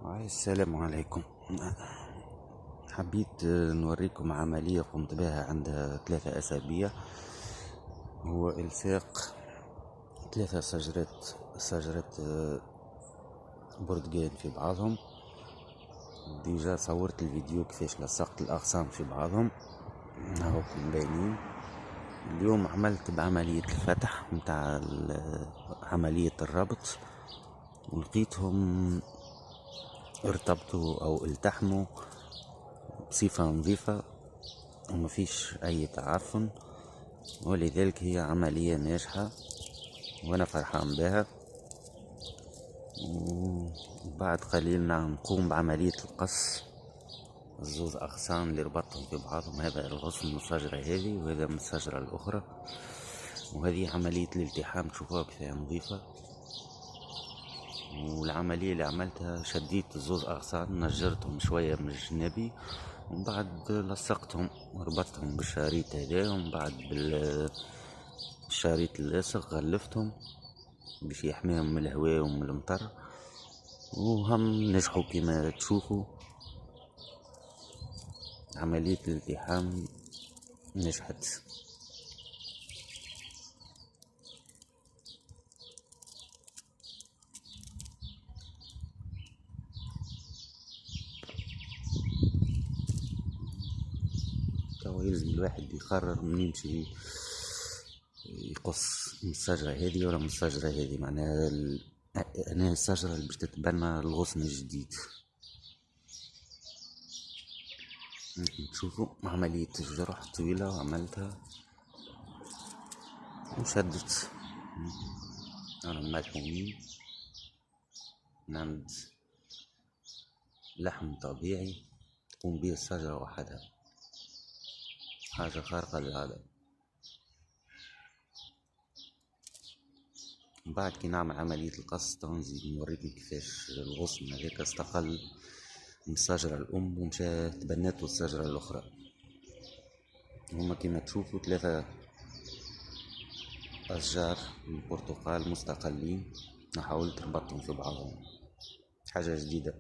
السلام عليكم. حبيت نوريكم عملية قمت بها عندها 3 أسابيع. هو إلصاق 3 شجرات برتقال في بعضهم. ديجا صورت الفيديو كيفاش لصقت الأغصان في بعضهم، هاوكم باينين. اليوم عملت بعملية الفتح متاع عملية الربط، ولقيتهم ارتبطوا أو التحموا بصفة نظيفة ومفيش أي تعفن، ولذلك هي عملية ناجحة وأنا فرحان بها. وبعد قليل نقوم بعملية القص الزوز أغصان اللي ربطهم في بعضهم، هذا الغصن من الشجرة هذه وهذا من الشجرة الأخرى، وهذه عملية الالتحام تشوفوها كيف نظيفة. والعملية اللي عملتها شديت الزوز أغصان، نجرتهم شوية من الجنابي، ومن بعد لصقتهم وربطتهم بالشريط هذا، ومن بعد بالشريط اللاصق غلفتهم باش يحميهم من الهواء ومن المطر، وهم نجحوا كما تشوفوا. عملية الالتحام نجحت. تو يلزم الواحد يقرر منين يمشي يقص، من الشجرة هذه ولا من الشجرة هذه. معناها أنا الشجرة اللي باش تتبنى الغصن الجديد. تشوفوا عملية الجرح طويلة وعملتها وشدت. أنا ملحومين نعمل لحم طبيعي تقوم به الشجرة وحدها، حاجة خارقة للعادة. بعد كي نعمل عملية القص تنزيد نوريكم كيفاش الغصن هذاك استقل من الشجرة الأم ومشى تبنته الشجرة الأخرى. هما كما تشوفوا 3 أشجار البرتقال مستقلين، نحاول تربطهم في بعضهم، حاجة جديدة.